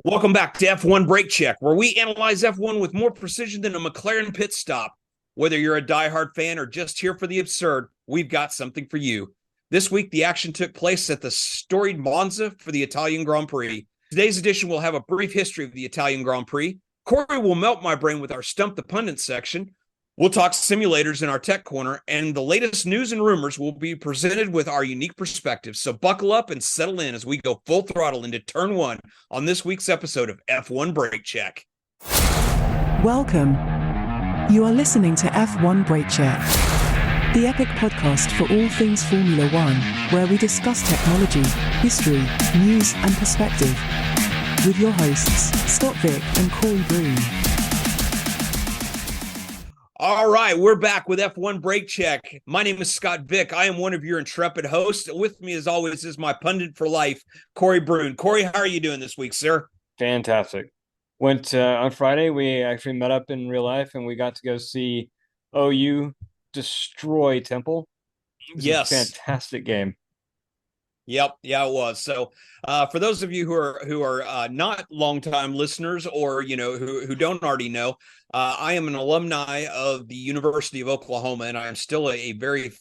Welcome back to F1 Brake Check, where we analyze F1 with more precision than a McLaren pit stop. Whether you're a diehard fan or just here for the absurd, we've got something for you. This week, the action took place at the storied Monza for the Italian Grand Prix. Today's edition will have a brief history of the Italian Grand Prix. Corey will melt my brain with our Stump-the-Pundit section. We'll talk simulators in our tech corner, and the latest news and rumors will be presented with our unique perspectives. So buckle up and settle in as we go full throttle into turn one on this week's episode of F1 Brake Check. Welcome. You are listening to F1 Brake Check, the epic podcast for all things Formula One, where we discuss technology, history, news, and perspective. With your hosts, Scott Vick and Corey Broom. All right, we're back with F1 Brake Check. My name is Scott Vick. I am one of your intrepid hosts. With me, as always, is my pundit for life, Corey Broom. Corey, how are you doing this week, sir? Fantastic. Went on Friday. We actually met up in real life, and we got to go see OU destroy Temple. It was Yes. a fantastic game. Yep, yeah, it was. So, for those of you who are not longtime listeners, or who don't already know, I am an alumni of the University of Oklahoma, and I am still a very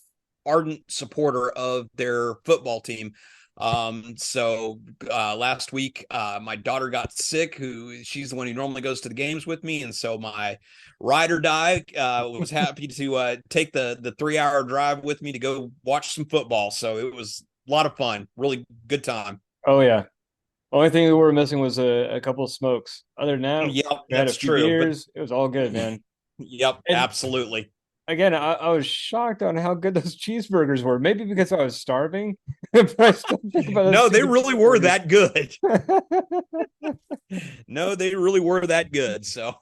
ardent supporter of their football team. So last week, my daughter got sick. She's the one who normally goes to the games with me, and so my ride or die was happy to take the 3-hour drive with me to go watch some football. So it was a lot of fun, really good time. Oh yeah. Only thing we were missing was a couple of smokes. Other than that, Yep, we had a that's few true. beers. It was all good, man. Yep, And absolutely. again, I was shocked on how good those cheeseburgers were. Maybe because I was starving, but I still think about those No, they stupid really were cheeseburgers. that good. No, they really were that good. So,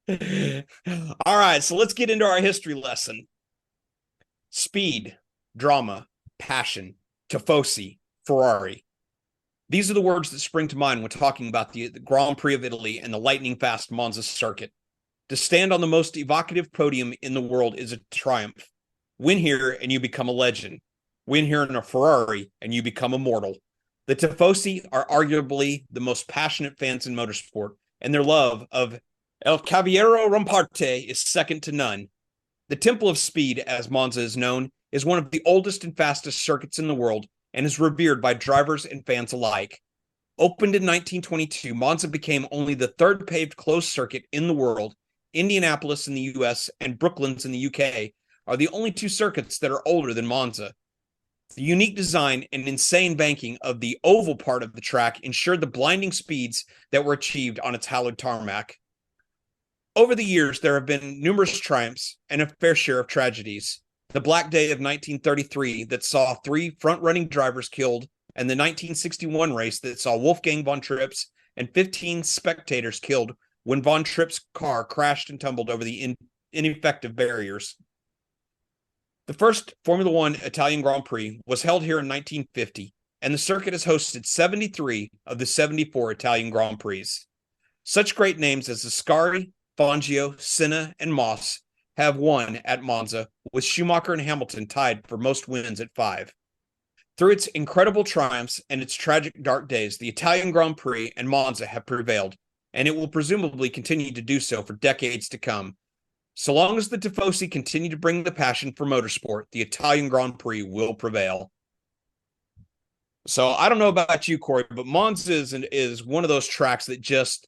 all right, so let's get into our history lesson. Speed, drama, passion, tifosi, Ferrari. These are the words that spring to mind when talking about the Grand Prix of Italy and the lightning fast Monza circuit. To stand on the most evocative podium in the world is a triumph. Win here and you become a legend. Win here in a Ferrari and you become immortal. The Tifosi are arguably the most passionate fans in motorsport, and their love of El Cavaliere Rampante is second to none. The Temple of Speed, as Monza is known, is one of the oldest and fastest circuits in the world and is revered by drivers and fans alike. Opened in 1922, Monza became only the third paved closed circuit in the world. Indianapolis in the US and Brooklands in the UK are the only two circuits that are older than Monza. The unique design and insane banking of the oval part of the track ensured the blinding speeds that were achieved on its hallowed tarmac. Over the years, there have been numerous triumphs and a fair share of tragedies. The Black Day of 1933 that saw 3 front-running drivers killed, and the 1961 race that saw Wolfgang von Trips and 15 spectators killed when von Tripp's car crashed and tumbled over the ineffective barriers. The first Formula One Italian Grand Prix was held here in 1950, and the circuit has hosted 73 of the 74 Italian Grand Prix. Such great names as Ascari, Fangio, Senna, and Moss have won at Monza, with Schumacher and Hamilton tied for most wins at 5. Through its incredible triumphs and its tragic dark days, the Italian Grand Prix and Monza have prevailed, and it will presumably continue to do so for decades to come. So long as the Tifosi continue to bring the passion for motorsport, the Italian Grand Prix will prevail. So I don't know about you, Corey, but Monza is one of those tracks that just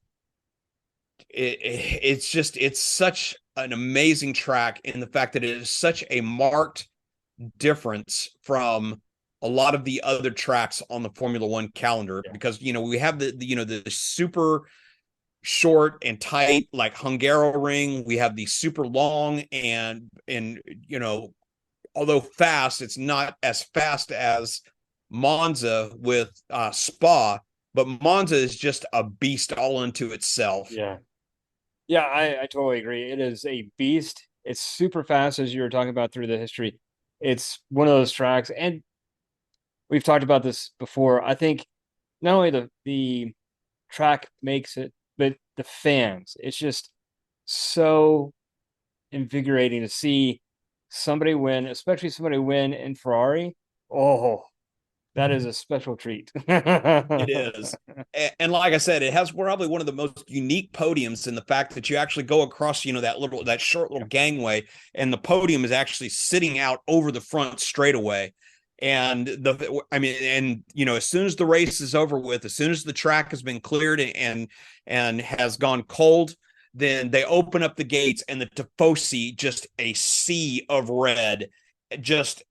it's such an amazing track in the fact that it is such a marked difference from a lot of the other tracks on the Formula One calendar, because we have the super short and tight like Hungaroring. We have the super long and although fast, it's not as fast as Monza with Spa, but Monza is just a beast all unto itself. Yeah, I totally agree. It is a beast. It's super fast, as you were talking about through the history. It's one of those tracks, and we've talked about this before. I think not only the track makes it, but the fans. It's just so invigorating to see somebody win, especially somebody win in Ferrari. Oh, That is a special treat. It is. And like I said, it has probably one of the most unique podiums in the fact that you actually go across, that short little gangway, and the podium is actually sitting out over the front straightaway. And as soon as the race is over with, as soon as the track has been cleared and has gone cold, then they open up the gates, and the Tifosi, just a sea of red, just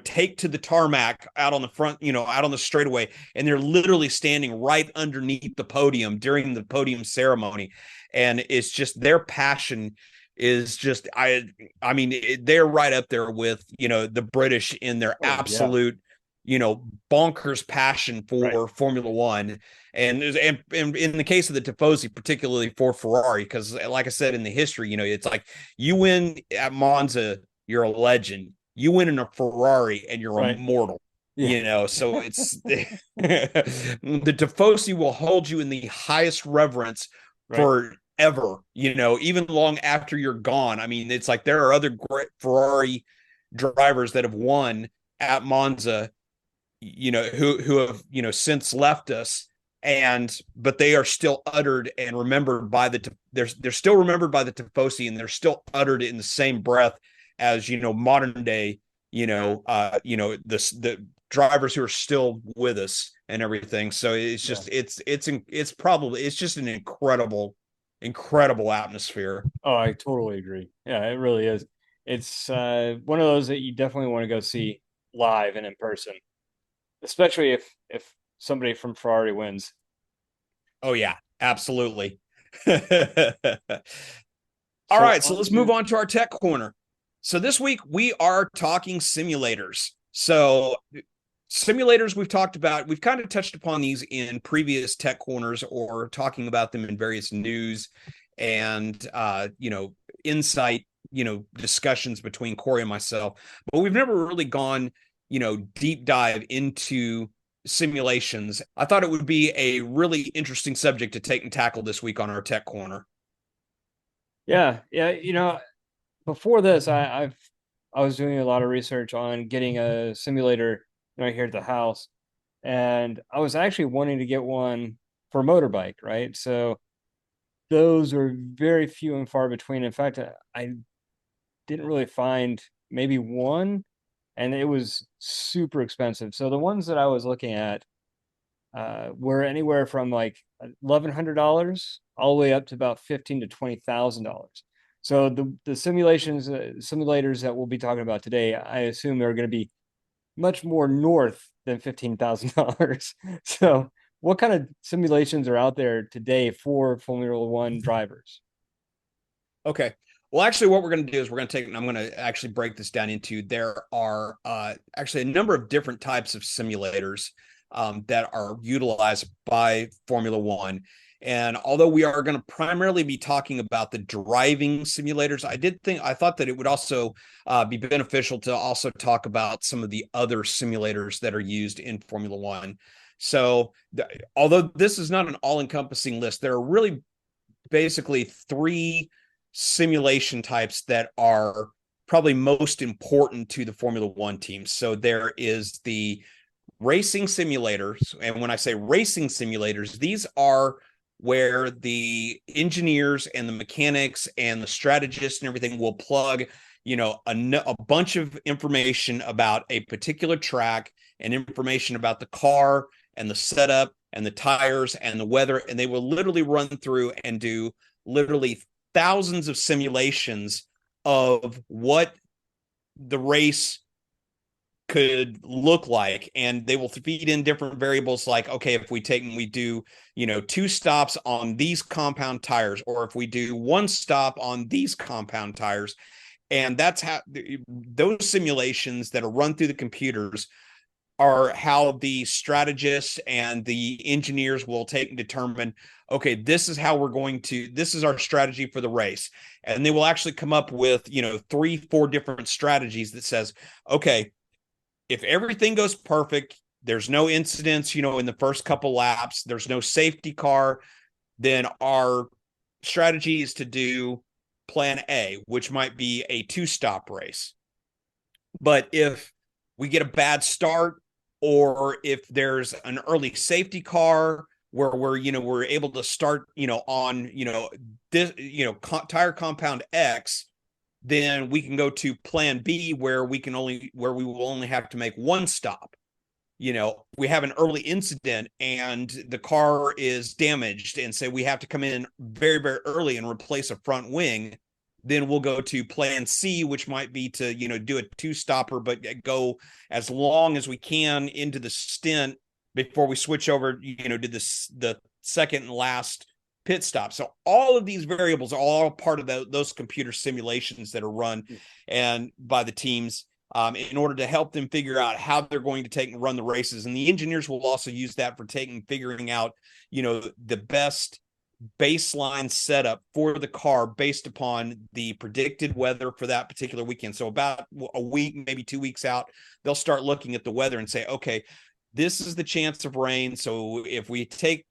take to the tarmac out on the front, out on the straightaway, and they're literally standing right underneath the podium during the podium ceremony. And it's just their passion is just, they're right up there with, the British in their absolute, bonkers passion for Formula One. And in the case of the Tifosi, particularly for Ferrari, because like I said, in the history, it's like you win at Monza, you're a legend. You win in a Ferrari and you're immortal. So it's the Tifosi will hold you in the highest reverence forever, even long after you're gone. I mean, it's like there are other great Ferrari drivers that have won at Monza, who have, since left us, but they are still uttered and remembered by they're still remembered by the Tifosi, and they're still uttered in the same breath as modern day, the drivers who are still with us and everything. So it's just it's just an incredible atmosphere. Oh, I totally agree. Yeah, it really is. It's one of those that you definitely want to go see live and in person, especially if somebody from Ferrari wins. Oh yeah, absolutely. All right, so let's move on to our tech corner. So this week we are talking simulators. So simulators we've talked about, we've kind of touched upon these in previous tech corners or talking about them in various news and, insight, discussions between Corey and myself, but we've never really gone, deep dive into simulations. I thought it would be a really interesting subject to take and tackle this week on our tech corner. Yeah. Before this, I was doing a lot of research on getting a simulator here at the house, and I was actually wanting to get one for motorbike, right? So those are very few and far between. In fact, I didn't really find maybe one, and it was super expensive. So the ones that I was looking at were anywhere from like $1,100 all the way up to about $15,000 to $20,000. So the simulators that we'll be talking about today, I assume they're going to be much more north than $15,000. So what kind of simulations are out there today for Formula One drivers? Okay. Well, actually, what we're going to do is I'm going to actually break this down into, there are actually a number of different types of simulators that are utilized by Formula One. And although we are going to primarily be talking about the driving simulators, I thought that it would also be beneficial to also talk about some of the other simulators that are used in Formula One. So although this is not an all-encompassing list, there are really basically three simulation types that are probably most important to the Formula One teams. So there is the racing simulators. And when I say racing simulators, these are where the engineers and the mechanics and the strategists and everything will plug, a bunch of information about a particular track and information about the car and the setup and the tires and the weather. And they will literally run through and do literally thousands of simulations of what the race could look like, and they will feed in different variables like, okay, if we do 2 stops on these compound tires, or if we do 1 stop on these compound tires. And that's how those simulations that are run through the computers are how the strategists and the engineers will take and determine, okay, this is our strategy for the race. And they will actually come up with 3-4 different strategies that says, okay, if everything goes perfect, there's no incidents, in the first couple laps, there's no safety car, then our strategy is to do plan A, which might be a 2-stop race. But if we get a bad start, or if there's an early safety car where we're able to start, on, this, tire compound X, then we can go to plan B where we will only have to make one stop. We have an early incident and the car is damaged and say we have to come in very, very early and replace a front wing. Then we'll go to plan C, which might be to, do a two-stopper, but go as long as we can into the stint before we switch over, to the second and last pit stop. So all of these variables are all part of those computer simulations that are run and by the teams in order to help them figure out how they're going to take and run the races. And the engineers will also use that for figuring out, the best baseline setup for the car based upon the predicted weather for that particular weekend. So about a week, maybe 2 weeks out, they'll start looking at the weather and say, okay, this is the chance of rain. So if we take,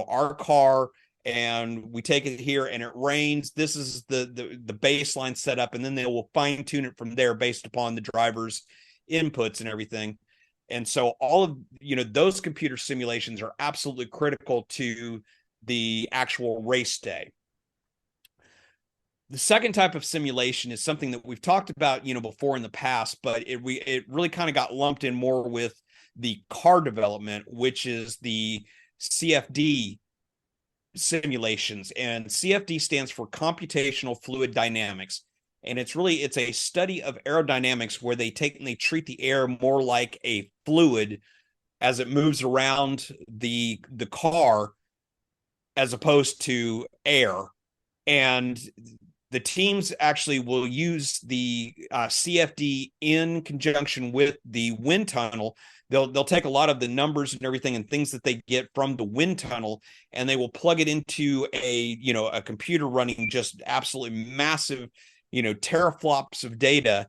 our car and we take it here and it rains, this is the baseline setup. And then they will fine tune it from there based upon the driver's inputs and everything. And so all of, those computer simulations are absolutely critical to the actual race day. The second type of simulation is something that we've talked about, before in the past, but it really kind of got lumped in more with the car development, which is the CFD simulations. And CFD stands for computational fluid dynamics. And it's a study of aerodynamics where they treat the air more like a fluid as it moves around the car as opposed to air. And the teams actually will use the CFD in conjunction with the wind tunnel. They'll take a lot of the numbers and everything and things that they get from the wind tunnel, and they will plug it into a computer running just absolutely massive, teraflops of data.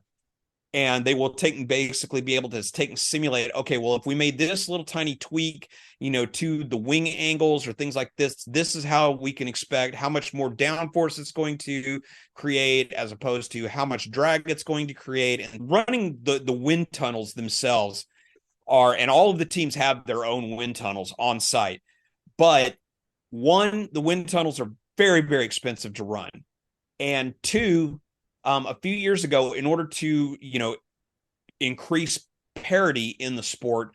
And they will basically be able to take and simulate, okay, well, if we made this little tiny tweak, to the wing angles or things like this, this is how we can expect how much more downforce it's going to create as opposed to how much drag it's going to create. And running the wind tunnels themselves and all of the teams have their own wind tunnels on site. But one, the wind tunnels are very, very expensive to run. And two, a few years ago, in order to, increase parity in the sport,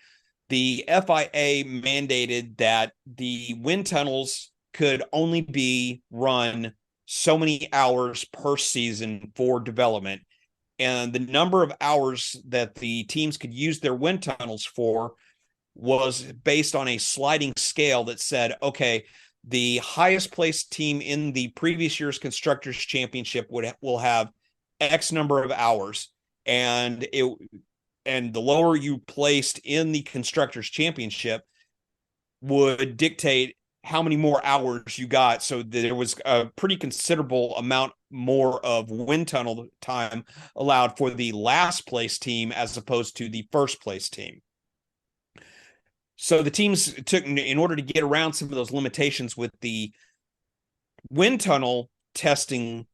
the FIA mandated that the wind tunnels could only be run so many hours per season for development. And the number of hours that the teams could use their wind tunnels for was based on a sliding scale that said, okay, the highest placed team in the previous year's Constructors' Championship will have X number of hours, and the lower you placed in the Constructors' Championship would dictate how many more hours you got. So there was a pretty considerable amount more of wind tunnel time allowed for the last place team as opposed to the first place team. So the teams took, in order to get around some of those limitations with the wind tunnel testing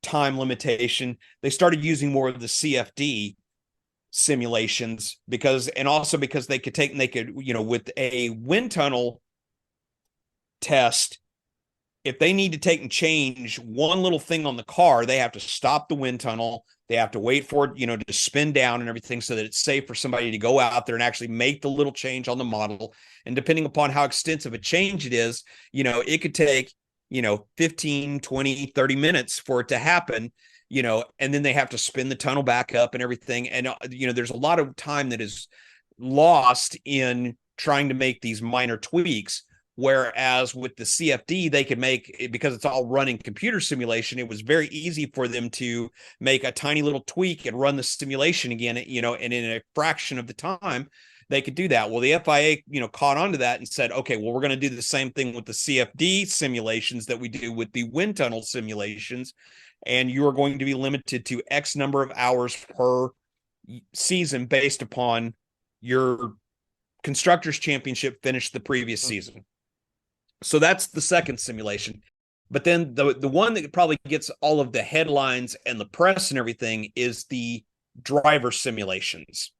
time limitation, they started using more of the CFD simulations because they could, with a wind tunnel test, if they need to take and change one little thing on the car, they have to stop the wind tunnel. They have to wait for it, to spin down and everything so that it's safe for somebody to go out there and actually make the little change on the model. And depending upon how extensive a change it is, it could take, 15, 20, 30 minutes for it to happen, and then they have to spin the tunnel back up and everything. And, there's a lot of time that is lost in trying to make these minor tweaks. Whereas with the CFD, they could make, because it's all running computer simulation, it was very easy for them to make a tiny little tweak and run the simulation again, and in a fraction of the time they could do that. Well, the FIA, caught on to that and said, okay, well, we're going to do the same thing with the CFD simulations that we do with the wind tunnel simulations. And you are going to be limited to X number of hours per season based upon your Constructors' Championship finished the previous season. So that's the second simulation. But then the one that probably gets all of the headlines and the press and everything is the driver simulations.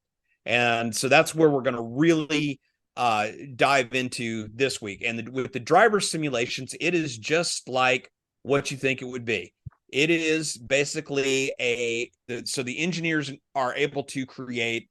And so that's where we're going to really dive into this week. And with the driver simulations, it is just like what you think it would be. It is basically so the engineers are able to create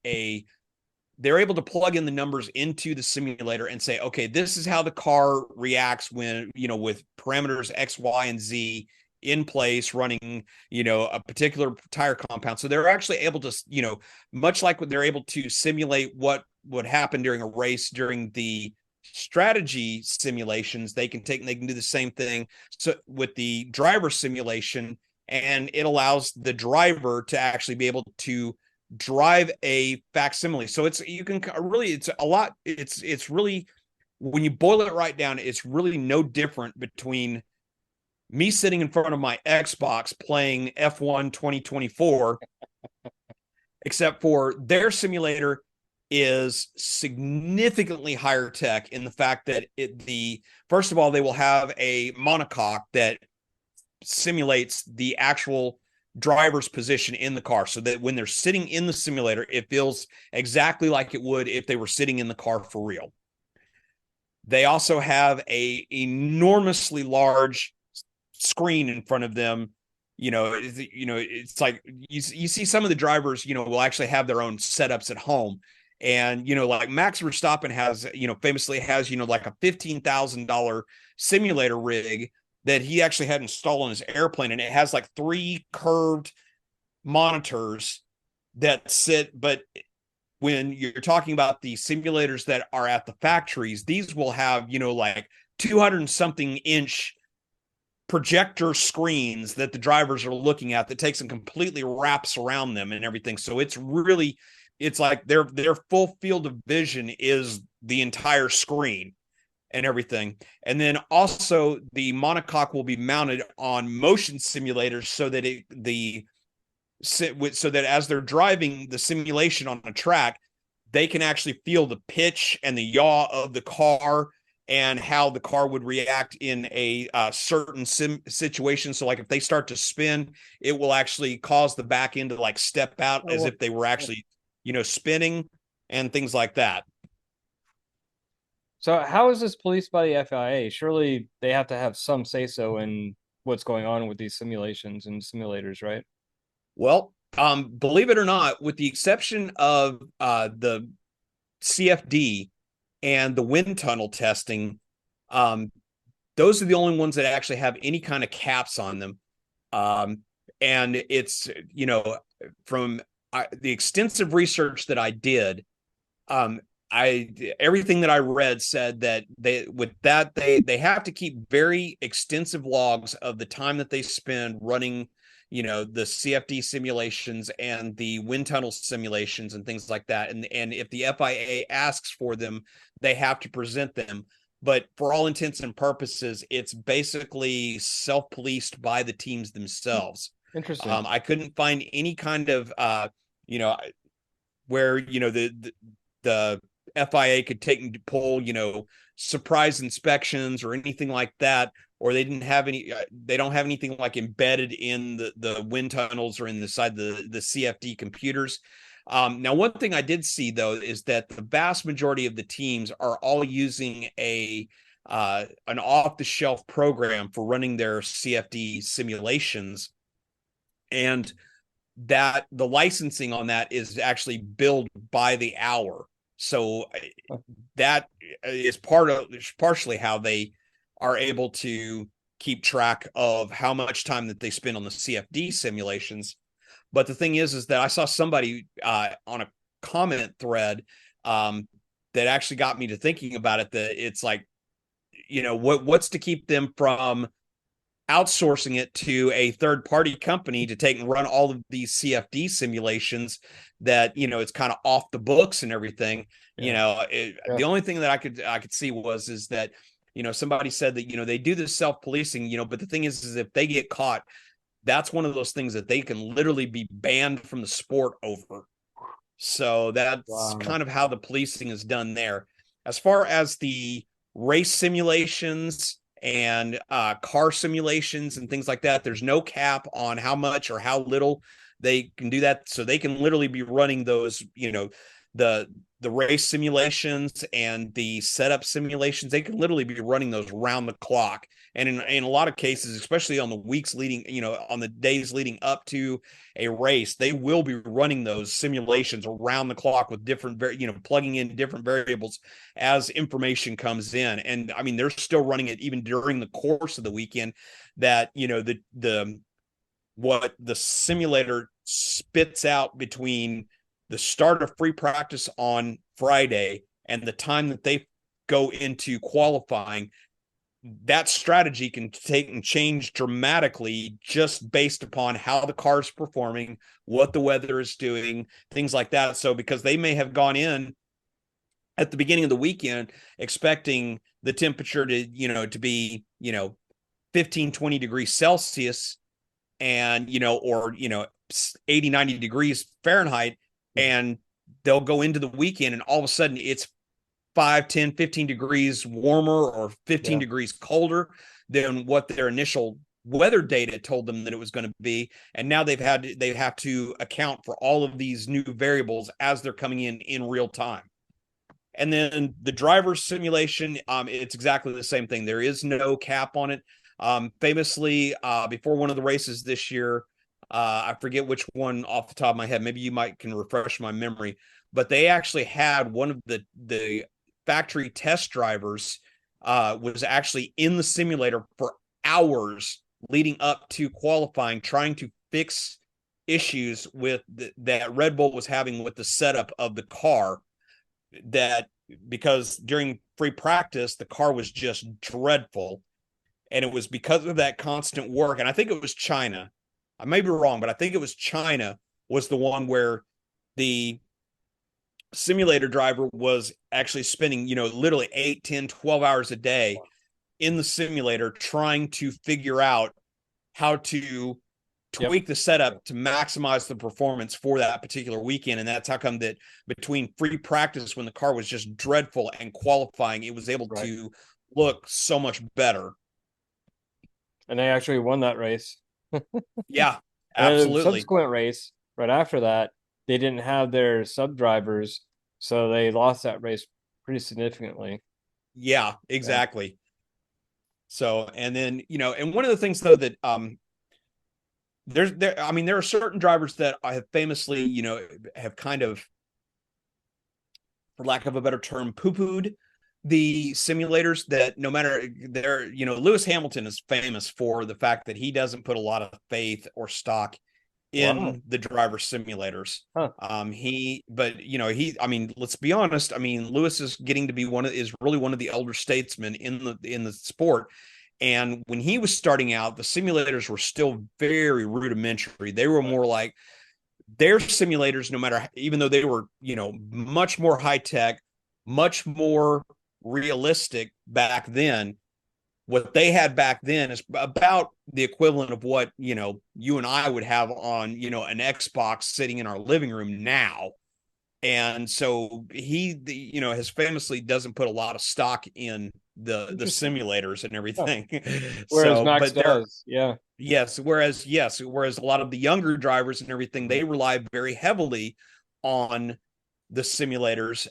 they're able to plug in the numbers into the simulator and say, okay, this is how the car reacts when, with parameters X, Y, and Z in place running, a particular tire compound. So they're actually able to, much like what they're able to simulate what would happen during a race during the strategy simulations, they can do the same thing. So with the driver simulation, and it allows the driver to actually be able to drive a facsimile. So it's really, when you boil it right down, it's really no different between me sitting in front of my Xbox playing F1 2024, except for their simulator is significantly higher tech in the fact that first of all, they will have a monocoque that simulates the actual driver's position in the car, so that when they're sitting in the simulator, it feels exactly like it would if they were sitting in the car for real. They also have a enormously large screen in front of them. It's like you see some of the drivers, will actually have their own setups at home. And, like Max Verstappen has, famously has, like a $15,000 simulator rig that he actually had installed on his airplane. And it has like 3 curved monitors that sit. But when you're talking about the simulators that are at the factories, these will have, like 200 something inch projector screens that the drivers are looking at that takes and completely wraps around them and everything. So it's like their full field of vision is the entire screen and everything. And then also the monocoque will be mounted on motion simulators so that as they're driving the simulation on a track, they can actually feel the pitch and the yaw of the car and how the car would react in a certain situation. So like if they start to spin, it will actually cause the back end to like step out as if they were actually, spinning and things like that. So how is this policed by the FIA? Surely they have to have some say-so in what's going on with these simulations and simulators, right? Well, believe it or not, with the exception of the CFD and the wind tunnel testing, those are the only ones that actually have any kind of caps on them. And it's, from the extensive research that I did, everything that I read said that they have to keep very extensive logs of the time that they spend running, the CFD simulations and the wind tunnel simulations and things like that. And if the FIA asks for them, they have to present them. But for all intents and purposes, it's basically self-policed by the teams themselves. Interesting. I couldn't find any kind of, where, the FIA could take and pull, surprise inspections or anything like that, or they don't have anything like embedded in the wind tunnels or in the CFD computers. Now, one thing I did see though is that the vast majority of the teams are all using an off-the-shelf program for running their CFD simulations, and that the licensing on that is actually billed by the hour. So that is partially how they are able to keep track of how much time that they spend on the CFD simulations. But the thing is that I saw somebody on a comment thread that actually got me to thinking about it, that it's like, what's to keep them from outsourcing it to a third-party company to take and run all of these CFD simulations that, it's kind of off the books and everything. Yeah. The only thing that I could see is that, somebody said that, they do this self-policing, but the thing is if they get caught, that's one of those things that they can literally be banned from the sport over. So that's kind of how the policing is done there. As far as the race simulations and car simulations and things like that, there's no cap on how much or how little they can do that. So they can literally be running those, the race simulations and the setup simulations. They could literally be running those round the clock. And in a lot of cases, especially on the weeks leading, on the days leading up to a race, they will be running those simulations around the clock with different, plugging in different variables as information comes in. And I mean, they're still running it even during the course of the weekend, that, what the simulator spits out between the start of free practice on Friday and the time that they go into qualifying. That strategy can take and change dramatically just based upon how the car's performing, what the weather is doing, things like that. So because they may have gone in at the beginning of the weekend expecting the temperature to be 15, 20 degrees Celsius, and 80, 90 degrees Fahrenheit, and they'll go into the weekend and all of a sudden it's 5, 10, 15 degrees warmer or 15 degrees colder than what their initial weather data told them that it was going to be. And now they have to account for all of these new variables as they're coming in real time. And then the driver's simulation, it's exactly the same thing. There is no cap on it. Famously, before one of the races this year, I forget which one off the top of my head, maybe you can refresh my memory, but they actually had one of the factory test drivers was actually in the simulator for hours leading up to qualifying, trying to fix issues with that Red Bull was having with the setup of the car, because during free practice, the car was just dreadful. And it was because of that constant work. And I think it was China. I may be wrong, but I think it was China was the one where the simulator driver was actually spending, literally 8, 10, 12 hours a day in the simulator trying to figure out how to tweak the setup to maximize the performance for that particular weekend. And that's how come that between free practice, when the car was just dreadful, and qualifying, it was able to look so much better. And they actually won that race. Yeah, absolutely. The subsequent race, right after that, they didn't have their sub drivers, so they lost that race pretty significantly. Yeah, exactly. Yeah. So, and then, and one of the things though that there are certain drivers that I have famously, have kind of, for lack of a better term, poo-pooed the simulators, that no matter Lewis Hamilton is famous for the fact that he doesn't put a lot of faith or stock in the driver simulators. Let's be honest. I mean, Lewis is getting to be really one of the elder statesmen in the sport. And when he was starting out, the simulators were still very rudimentary. They were more like their simulators, even though they were, much more high tech, much more realistic back then, what they had back then is about the equivalent of what you and I would have on an Xbox sitting in our living room now. And so he has famously doesn't put a lot of stock in the simulators and everything. Whereas Max does. Whereas a lot of the younger drivers and everything, they rely very heavily on the simulators.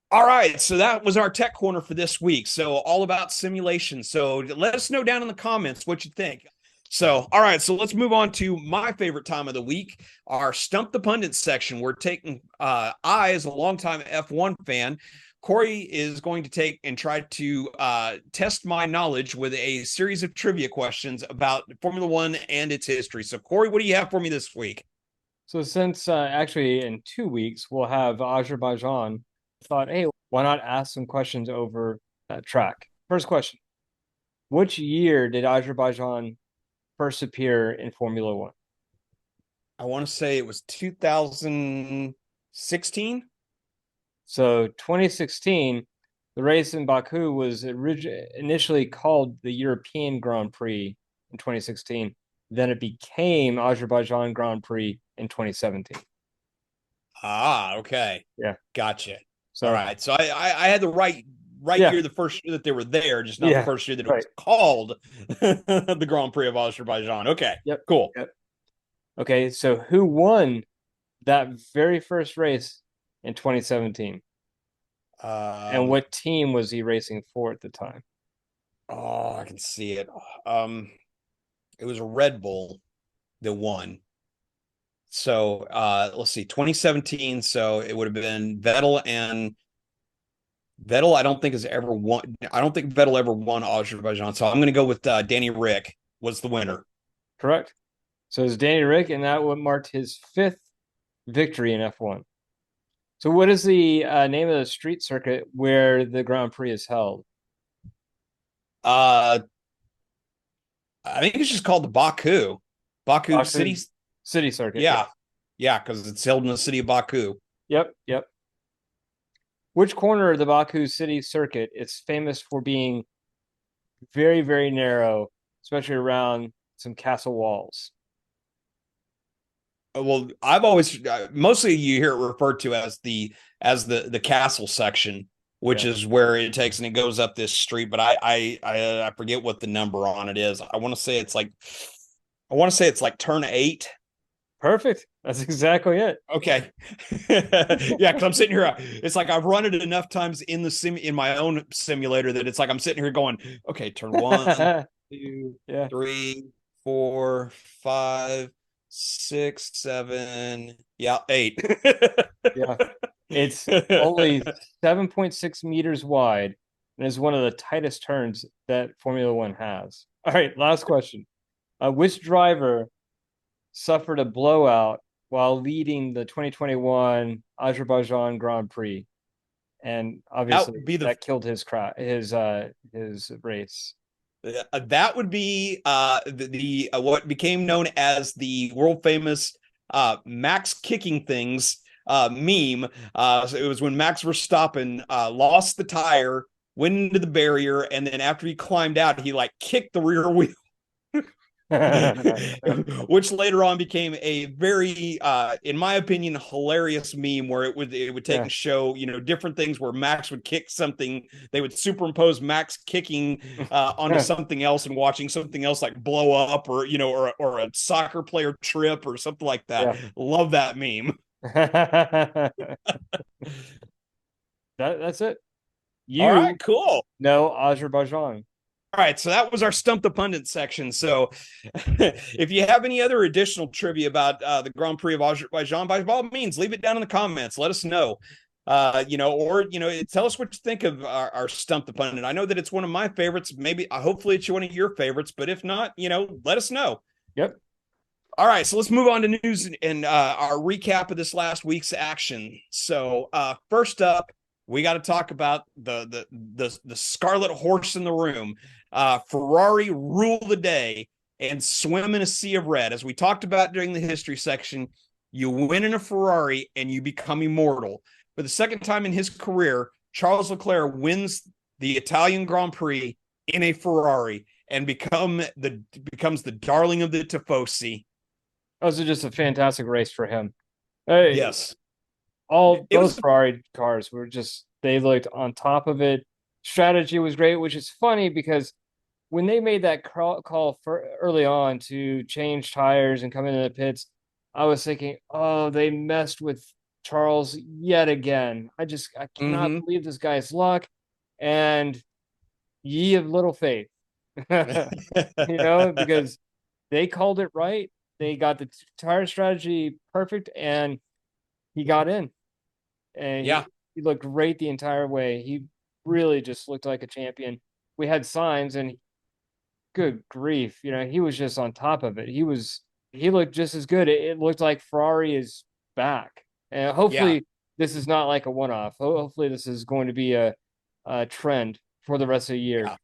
All right, so that was our tech corner for this week. So all about simulation. So let us know down in the comments what you think. So, all right, so let's move on to my favorite time of the week, our Stump the Pundit section. We're taking, I, as a longtime F1 fan, Corey is going to take and try to test my knowledge with a series of trivia questions about Formula One and its history. So, Corey, what do you have for me this week? So since actually in 2 weeks, we'll have Azerbaijan, I thought, hey, why not ask some questions over that track? First question. Which year did Azerbaijan first appear in Formula One? I want to say it was 2016. So 2016, the race in Baku was initially called the European Grand Prix in 2016. Then it became Azerbaijan Grand Prix in 2017. Ah, okay. Yeah. Gotcha. So, all right. So I had the right year, the first year that they were there, just not the first year that it was called the Grand Prix of Azerbaijan. Okay. Yep. Cool. Yep. Okay. So who won that very first race in 2017? And what team was he racing for at the time? Oh, I can see it. It was a Red Bull that won. So let's see, 2017. So it would have been Vettel, and Vettel, I don't think has ever won. I don't think Vettel ever won Azerbaijan. So I'm going to go with Danny Rick was the winner. Correct. So it's Danny Rick, and that would marked his 5th victory in F1. So what is the name of the street circuit where the Grand Prix is held? I think it's just called the Baku City Circuit. Yeah, because it's held in the city of Baku. Yep. Which corner of the Baku City Circuit is famous for being very, very narrow, especially around some castle walls? Well, I've always mostly you hear it referred to as the castle section, which is where it takes and it goes up this street. But I forget what the number on it is. I want to say it's like turn 8. Perfect. That's exactly it. Okay. Yeah, because I'm sitting here. It's like I've run it enough times in in my own simulator that it's like I'm sitting here going, okay, turn 1, 2, 3, 4, 5, 6, 7, 8. Yeah. It's only 7.6 meters wide and is one of the tightest turns that Formula One has. All right, last question. Which driver suffered a blowout while leading the 2021 Azerbaijan Grand Prix? And obviously that killed his race. That would be the what became known as the world famous Max kicking things meme. So it was when Max Verstappen lost the tire, went into the barrier, and then after he climbed out, he like kicked the rear wheel. Which later on became a very in my opinion hilarious meme where it would take and show different things where Max would kick something, they would superimpose Max kicking onto something else and watching something else like blow up or or a soccer player trip or something like that. Love that meme. That's it. All right, cool. No, Azerbaijan. All right, so that was our Stump the Pundit section. So if you have any other additional trivia about the Grand Prix of Azerbaijan, by all means, leave it down in the comments. Let us know. Or tell us what you think of our Stump the Pundit. I know that it's one of my favorites. Maybe, hopefully it's one of your favorites, but if not, let us know. Yep. All right, so let's move on to news and our recap of this last week's action. So first up, we got to talk about the scarlet horse in the room. Ferrari rule the day and swim in a sea of red. As we talked about during the history section, you win in a Ferrari and you become immortal. For the second time in his career, Charles Leclerc wins the Italian Grand Prix in a Ferrari and becomes the darling of the Tifosi. Also, just a fantastic race for him. Yes. Those Ferrari cars were they looked on top of it. Strategy was great, which is funny because when they made that call for early on to change tires and come into the pits, I was thinking, oh, they messed with Charles yet again. I cannot believe this guy's luck. And ye of little faith, because they called it right. They got the tire strategy perfect and he got in. And he looked great the entire way. He really just looked like a champion. We had signs and good grief, he was just on top of it. He looked just as good. It looked like Ferrari is back. And hopefully this is not like a one-off. Hopefully this is going to be a trend for the rest of the year. Yeah.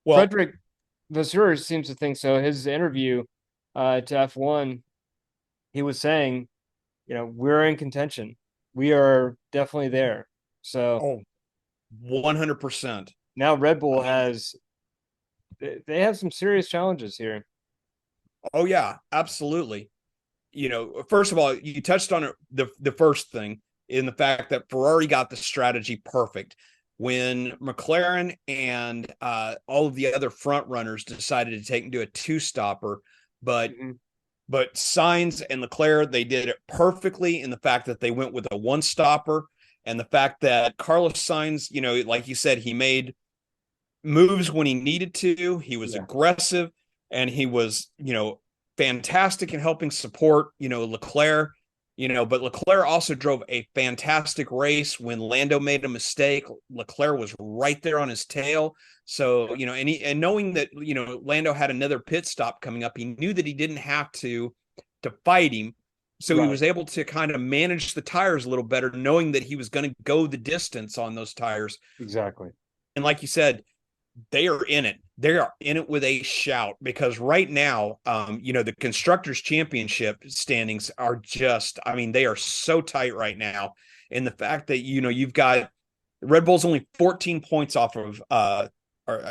Well, Frederick Vasseur seems to think so. His interview to F1, he was saying, we're in contention. We are definitely there. So 100%. Now Red Bull they have some serious challenges here. Oh yeah, absolutely. First of all, you touched on it, the first thing in the fact that Ferrari got the strategy perfect. When McLaren and all of the other front runners decided to do a two-stopper, but But Sainz and Leclerc, they did it perfectly in the fact that they went with a one stopper, and the fact that Carlos Sainz, like you said, he made moves when he needed to. He was aggressive, and he was, fantastic in helping support, Leclerc. But Leclerc also drove a fantastic race. When Lando made a mistake, Leclerc was right there on his tail. So, and knowing that, Lando had another pit stop coming up, he knew that he didn't have to fight him. So he was able to kind of manage the tires a little better, knowing that he was going to go the distance on those tires. Exactly. And like you said, they are in it. They are in it with a shout, because right now, the Constructors' Championship standings are just, they are so tight right now. And the fact that, you've got Red Bull's only 14 points off of,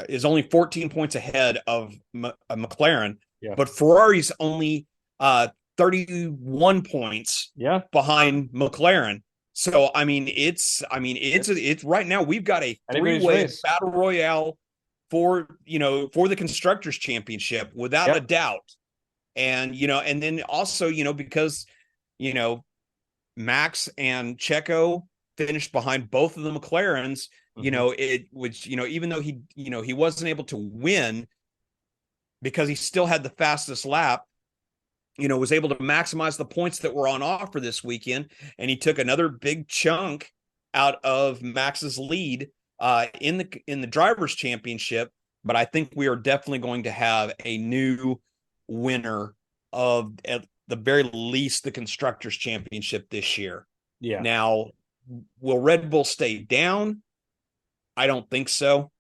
is only 14 points ahead of McLaren, but Ferrari's only 31 points behind McLaren. So, it's right now we've got a three-way battle royale for the Constructors' Championship without a doubt. And and then also because Max and Checo finished behind both of the McLarens. It was even though he wasn't able to win because he still had the fastest lap, was able to maximize the points that were on offer this weekend, and he took another big chunk out of Max's lead in the Drivers' Championship. But I think we are definitely going to have a new winner of, at the very least, the Constructors' Championship this year. Now, will Red Bull stay down? I don't think so.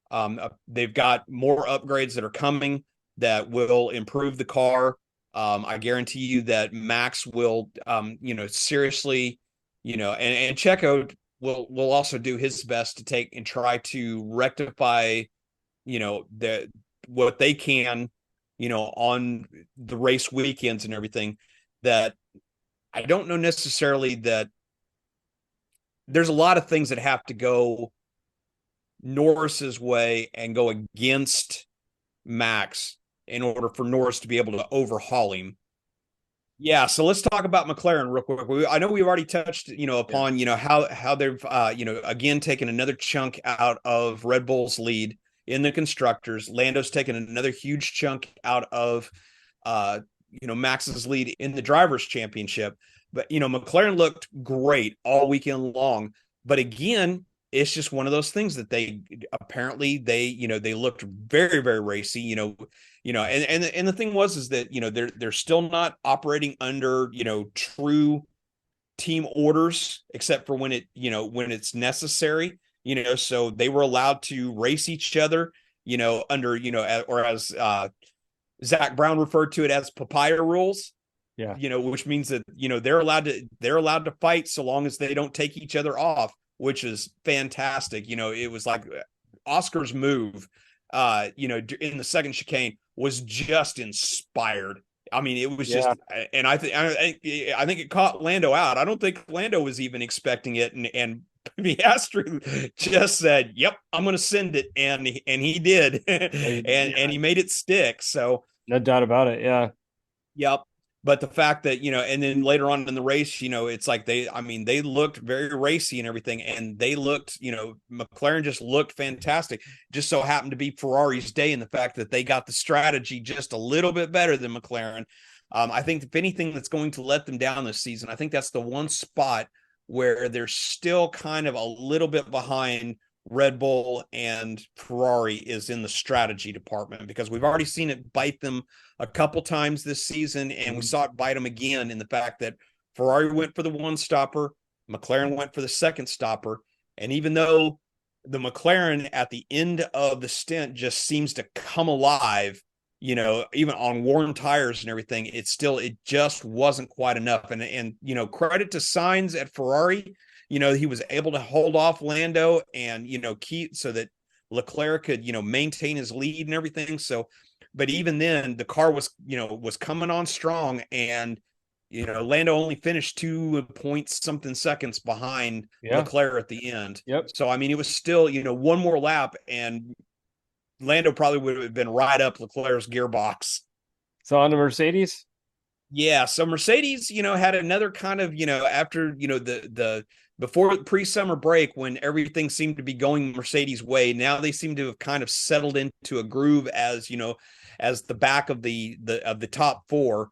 They've got more upgrades that are coming that will improve the car. I guarantee you that Max will, seriously, and Checo will also do his best to take and try to rectify, what they can, on the race weekends and everything. That I don't know necessarily that there's a lot of things that have to go Norris's way and go against Max in order for Norris to be able to overhaul him. Yeah, so let's talk about McLaren real quick. I know we've already touched, upon, how they've, again, taken another chunk out of Red Bull's lead in the Constructors. Lando's taken another huge chunk out of, Max's lead in the Drivers' Championship. But, McLaren looked great all weekend long. But again, it's just one of those things that they looked very, very racy, and the thing is that, they're still not operating under, true team orders, except for when it's necessary, so they were allowed to race each other, under, or as Zach Brown referred to it as papaya rules. Which means that, they're allowed to fight so long as they don't take each other off, which is fantastic. It was like Oscar's move, in the second chicane was just inspired. It was just, and I think it caught Lando out. I don't think Lando was even expecting it, and Piastri just said, "Yep, I'm going to send it," and he did, and he made it stick. So no doubt about it. Yeah. Yep. But the fact that, and then later on in the race, it's like they looked very racy and everything. And they looked, McLaren just looked fantastic. Just so happened to be Ferrari's day in the fact that they got the strategy just a little bit better than McLaren. I think if anything that's going to let them down this season, I think that's the one spot where they're still kind of a little bit behind Red Bull and Ferrari is in the strategy department, because we've already seen it bite them a couple times this season, and we saw it bite them again in the fact that Ferrari went for the one stopper, McLaren went for the second stopper, and even though the McLaren at the end of the stint just seems to come alive, even on worn tires and everything, it just wasn't quite enough. And credit to Sainz at Ferrari. He was able to hold off Lando and, keep so that Leclerc could, maintain his lead and everything. So, but even then the car was coming on strong, and, Lando only finished 2 point something seconds behind Leclerc at the end. Yep. So, it was still, one more lap and Lando probably would have been right up Leclerc's gearbox. So on the Mercedes, Yeah, so Mercedes, had another kind of, after, the before the pre-summer break when everything seemed to be going Mercedes' way, now they seem to have kind of settled into a groove as the back of the top four.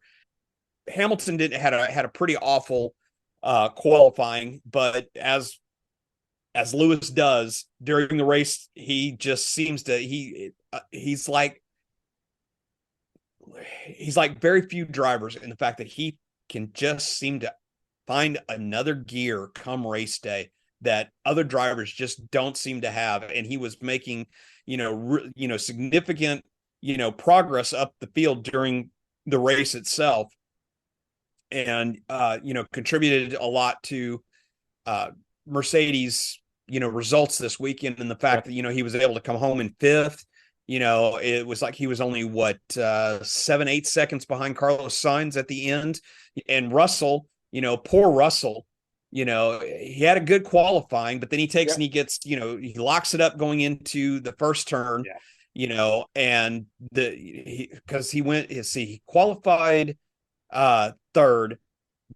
Hamilton had a pretty awful qualifying, but as Lewis does during the race, he just seems to he's like very few drivers in the fact that he can just seem to find another gear come race day that other drivers just don't seem to have. And he was making, significant, progress up the field during the race itself, and contributed a lot to Mercedes, results this weekend, and the fact that he was able to come home in fifth. It was like he was only 7-8 seconds behind Carlos Sainz at the end. And Russell, poor Russell, he had a good qualifying, but then he takes and he gets, he locks it up going into the first turn, and because he qualified third,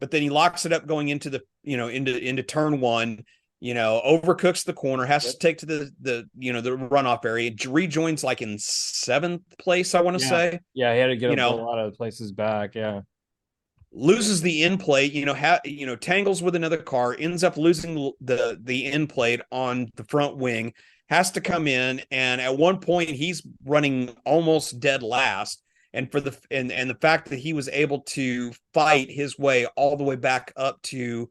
but then he locks it up going into the, into turn one, overcooks the corner, has to take to the runoff area, rejoins like in seventh place, I want to say. Yeah, he had to get a lot of places back. Yeah. Loses the end plate, tangles with another car, ends up losing the end plate on the front wing, has to come in, and at one point he's running almost dead last. And for the fact that he was able to fight his way all the way back up to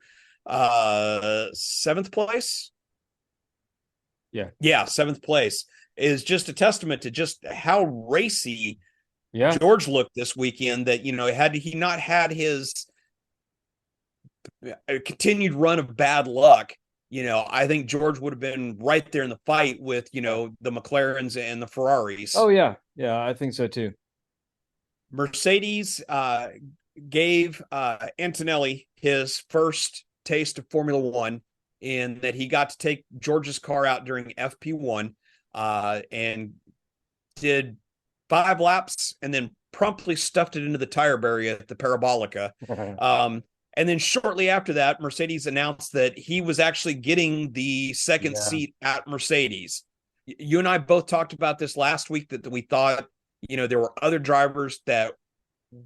seventh place. Seventh place is just a testament to just how racy George looked this weekend, that had he not had his continued run of bad luck, I think George would have been right there in the fight with the McLarens and the Ferraris. Oh yeah, I think so too. Mercedes gave Antonelli his first taste of Formula One, in that he got to take George's car out during FP1 and did 5 laps and then promptly stuffed it into the tire barrier at the Parabolica. And then shortly after that, Mercedes announced that he was actually getting the second seat at Mercedes. You and I both talked about this last week, that we thought, there were other drivers that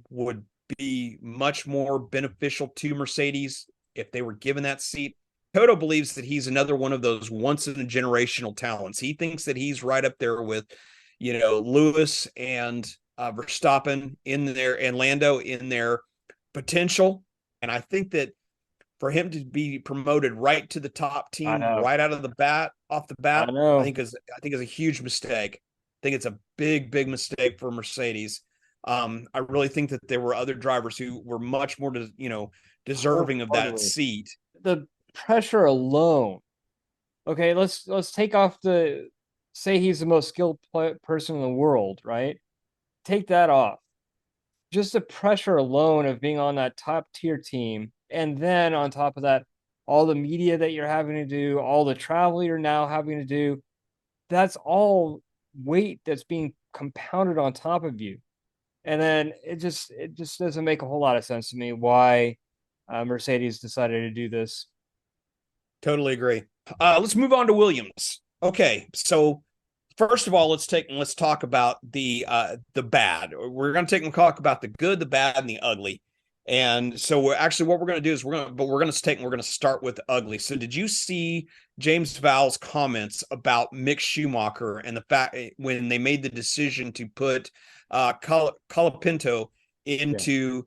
would be much more beneficial to Mercedes if they were given that seat. Toto believes that he's another one of those once in a generational talents. He thinks that he's right up there with, Lewis and Verstappen in there, and Lando in their potential. And I think that for him to be promoted right to the top team right out of the bat, I think is a huge mistake. I think it's a big, big mistake for Mercedes. I really think that there were other drivers who were much more, deserving of that seat. The pressure alone. Okay, let's take off say he's the most skilled person in the world, right? Take that off. Just the pressure alone of being on that top tier team, and then on top of that, all the media that you're having to do, all the travel you're now having to do, that's all weight that's being compounded on top of you. And then it just doesn't make a whole lot of sense to me why Mercedes decided to do this. Totally agree. Let's move on to Williams. Okay, so first of all, let's talk about the bad. We're going to talk about the good, the bad, and the ugly. And so what we're going to do is we're going to start with the ugly. So did you see James Vowles' comments about Mick Schumacher and the fact when they made the decision to put Colapinto into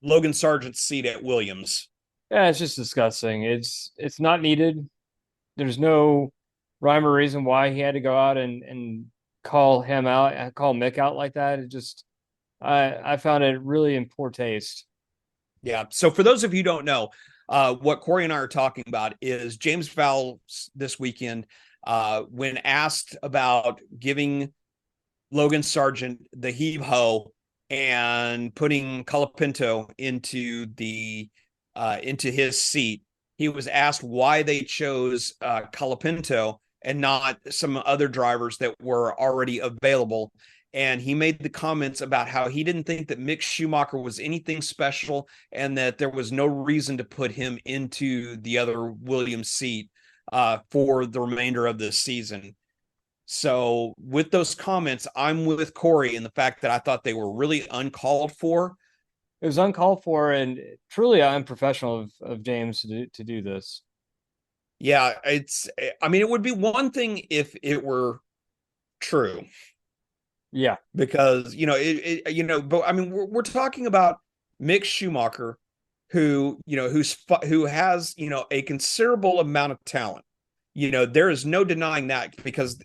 Logan Sargent's seat at Williams? Yeah, it's just disgusting. It's not needed. There's no rhyme or reason why he had to go out and call Mick out like that. It just, I found it really in poor taste. Yeah. So for those of you who don't know, what Corey and I are talking about is James Vowles this weekend, when asked about giving Logan Sargent the heave ho and putting Colapinto into his seat, he was asked why they chose Colapinto and not some other drivers that were already available. and he made the comments about how he didn't think that Mick Schumacher was anything special and that there was no reason to put him into the other Williams seat for the remainder of this season. So with those comments, I'm with Corey in the fact that I thought they were really uncalled for. It was uncalled for and truly unprofessional of James to do this. Yeah, I mean, it would be one thing if it were true. Yeah. Because, but I mean, we're talking about Mick Schumacher, who has, a considerable amount of talent. There is no denying that, because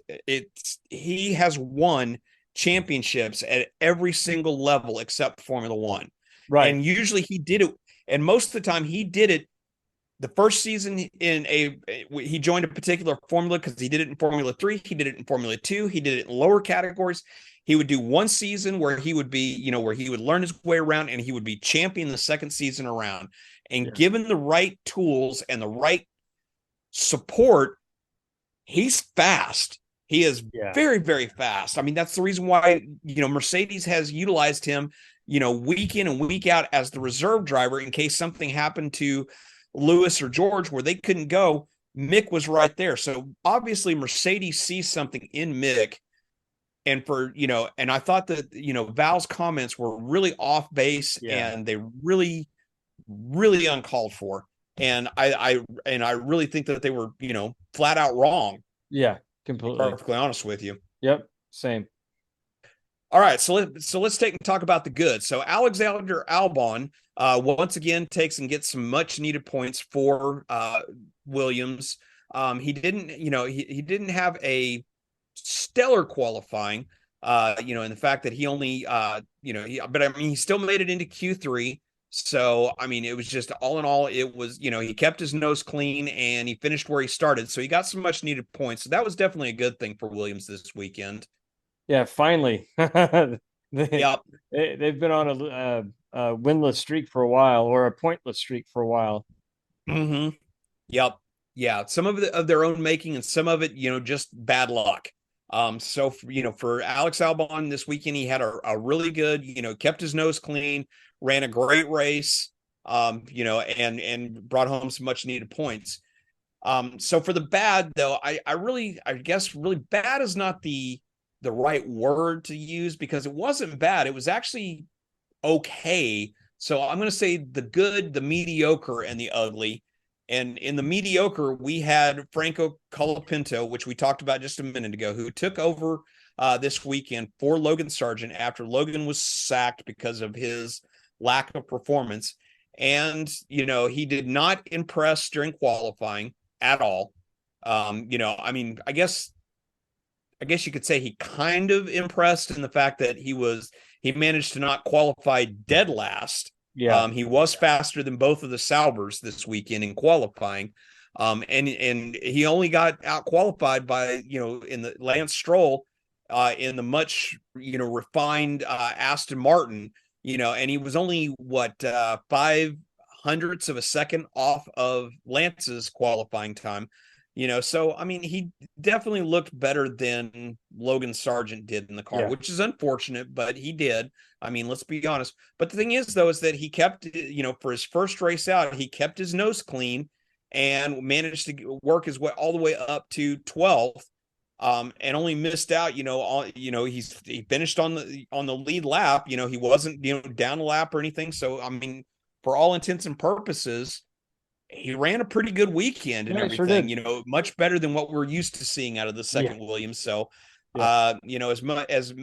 he has won championships at every single level except Formula One. Right. And usually he did it. And most of the time he did it the first season he joined a particular formula, because he did it in Formula 3. He did it in Formula 2. He did it in lower categories. He would do one season where he would be, where he would learn his way around, and he would be champion the second season around. And given the right tools and the right support, he's fast. He is very, very fast. I mean, that's the reason why, Mercedes has utilized him, week in and week out as the reserve driver in case something happened to Lewis or George where they couldn't go. Mick was right there. So obviously Mercedes sees something in Mick. And and I thought that, Val's comments were really off base and they really, really uncalled for. And I really think that they were, flat out wrong. Yeah, completely. To be perfectly honest with you. Yep. Same. All right, so let's talk about the good. So Alexander Albon once again takes and gets some much needed points for Williams. He didn't, he didn't have a stellar qualifying, in the fact that he only, but I mean, he still made it into Q3. So, I mean, it was just all in all, it was, he kept his nose clean and he finished where he started. So he got some much needed points. So that was definitely a good thing for Williams this weekend. Yeah, finally. They've been on a winless streak for a while, or a pointless streak for a while. Mm-hmm. Yep. Yeah. Some of it of their own making, and some of it, just bad luck. So for Alex Albon this weekend, he had a really good, kept his nose clean, ran a great race, and brought home some much needed points. So for the bad though, I guess really bad is not the right word to use, because it wasn't bad. It was actually okay. So I'm going to say the good, the mediocre, and the ugly. And in the mediocre, we had Franco Colapinto, which we talked about just a minute ago, who took over this weekend for Logan Sargeant after Logan was sacked because of his lack of performance. And, he did not impress during qualifying at all. I mean, I guess you could say he kind of impressed in the fact that he managed to not qualify dead last. Yeah. He was faster than both of the Saubers this weekend in qualifying. And he only got out qualified by, in the Lance Stroll, in the much, refined Aston Martin, and he was only 0.05 of a second off of Lance's qualifying time. So, I mean, he definitely looked better than Logan Sargeant did in the car, which is unfortunate, but he did. I mean, let's be honest. But the thing is, though, is that he kept, for his first race out, he kept his nose clean and managed to work his way all the way up to 12th, and only missed out, he finished on the lead lap. He wasn't, down a lap or anything. So, I mean, for all intents and purposes, he ran a pretty good weekend and everything, sure much better than what we're used to seeing out of the second Williams. So, as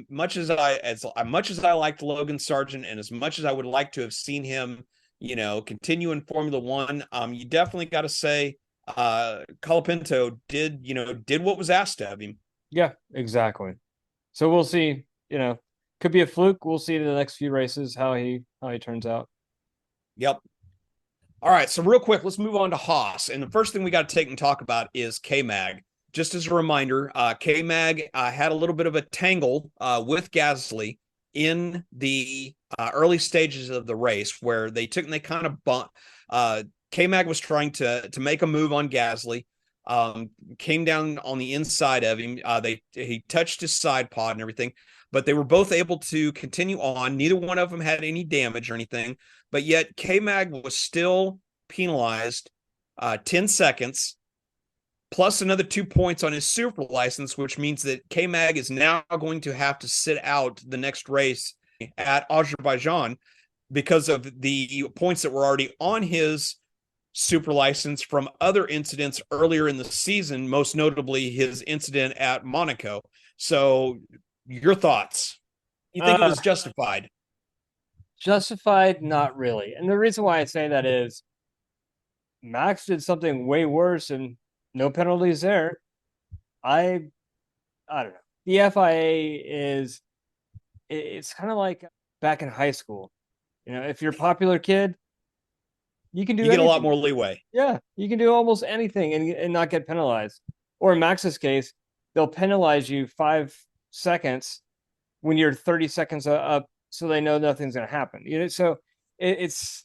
much as I liked Logan Sargeant, and as much as I would like to have seen him, continue in Formula One, you definitely got to say, Colapinto did what was asked of him. Yeah, exactly. So we'll see, could be a fluke. We'll see in the next few races how he turns out. Yep. All right, so real quick, let's move on to Haas. And the first thing we got to take and talk about is K-Mag. Just as a reminder, K-Mag had a little bit of a tangle with Gasly in the early stages of the race, where they kind of bumped. K-Mag was trying to make a move on Gasly. came down on the inside of him. He touched his side pod and everything, but they were both able to continue on. Neither one of them had any damage or anything, but yet K-Mag was still penalized 10 seconds plus another 2 points on his super license, which means that K-Mag is now going to have to sit out the next race at Azerbaijan because of the points that were already on his super license from other incidents earlier in the season, most notably his incident at Monaco. So your thoughts? You think it was justified? Justified? Not really. And the reason why I say that is Max did something way worse and no penalties there. I don't know. The FIA it's kind of like back in high school. If you're a popular kid, you can do you get anything. A lot more leeway. Yeah, you can do almost anything and not get penalized. Or in Max's case, they'll penalize you 5 seconds when you're 30 seconds up, so they know nothing's going to happen. So it's.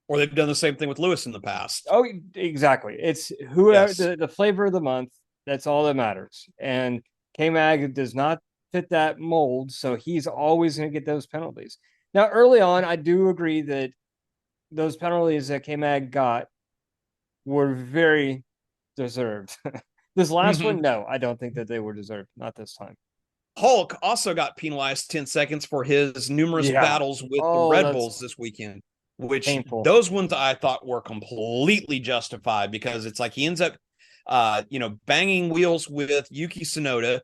Or they've done the same thing with Lewis in the past. Oh, exactly. It's whoever the flavor of the month. That's all that matters. And K-Mag does not fit that mold, so he's always going to get those penalties. Now, early on, I do agree that those penalties that K-Mag got were very deserved. This last one, no, I don't think that they were deserved. Not this time. Hulk also got penalized 10 seconds for his numerous battles with the Red Bulls this weekend, which painful. Those ones I thought were completely justified because it's like he ends up, banging wheels with Yuki Tsunoda,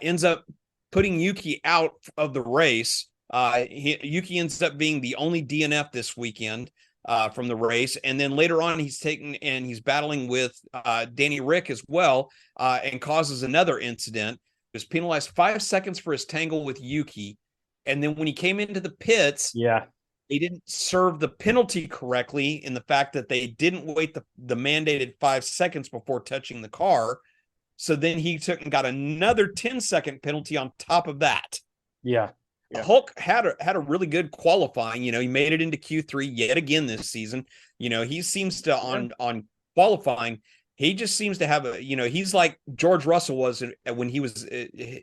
ends up putting Yuki out of the race. Yuki ends up being the only DNF this weekend from the race. And then later on, he's battling with Danny Rick as well and causes another incident. He was penalized 5 seconds for his tangle with Yuki. And then when he came into the pits, they didn't serve the penalty correctly in the fact that they didn't wait the mandated 5 seconds before touching the car. So then he took and got another 10-second penalty on top of that. Yeah. Hulk had a really good qualifying. He made it into Q3 yet again this season. He seems to on qualifying, he just seems to have he's like George Russell was when he was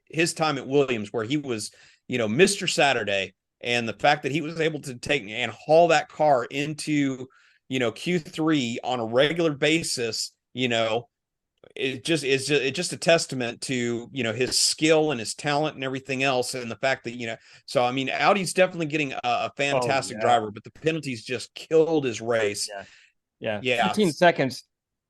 his time at Williams, where he was, Mr. Saturday. And the fact that he was able to take and haul that car into, Q3 on a regular basis, it's just a testament to, his skill and his talent and everything else. And the fact that, so, I mean, Audi's definitely getting a fantastic driver, but the penalties just killed his race. Yeah. 15 seconds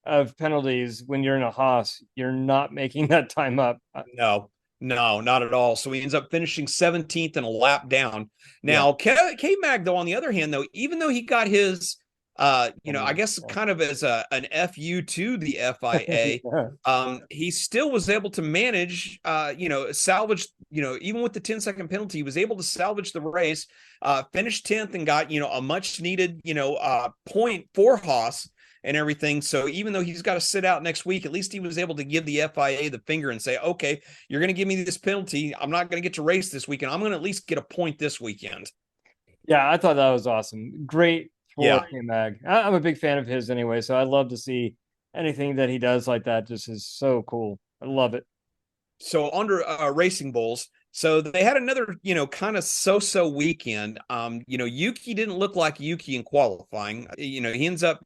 of penalties when you're in a Haas, you're not making that time up. No, not at all. So he ends up finishing 17th and a lap down. Now, K-Mag, though, on the other hand, though, even though he got his, I guess kind of as an FU to the FIA, he still was able to manage, salvage, even with the 10-second penalty, he was able to salvage the race, finished 10th and got, a much needed, point for Haas and everything. So even though he's got to sit out next week, at least he was able to give the FIA the finger and say, okay, you're going to give me this penalty. I'm not going to get to race this weekend. I'm going to at least get a point this weekend. Yeah, I thought that was awesome. Great for K-Mag. I'm a big fan of his anyway, so I'd love to see anything that he does like that. Just is so cool. I love it. So under Racing Bulls, so they had another, kind of so-so weekend. Yuki didn't look like Yuki in qualifying. He ends up,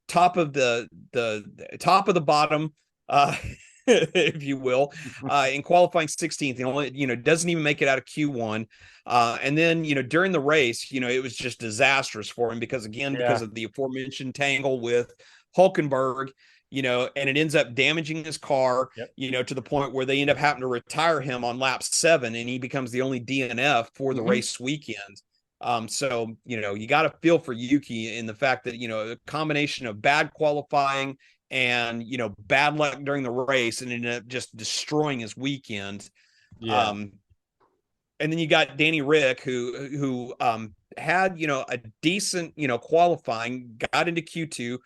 top of the bottom, if you will, in qualifying 16th. Only, doesn't even make it out of Q1. And then, during the race, it was just disastrous for him because of the aforementioned tangle with Hulkenberg, and it ends up damaging his car, to the point where they end up having to retire him on lap 7, and he becomes the only DNF for the race weekend. So, you got to feel for Yuki in the fact that, a combination of bad qualifying and, bad luck during the race and ended up just destroying his weekend. And then you got Danny Rick, who had, a decent, qualifying, got into Q2,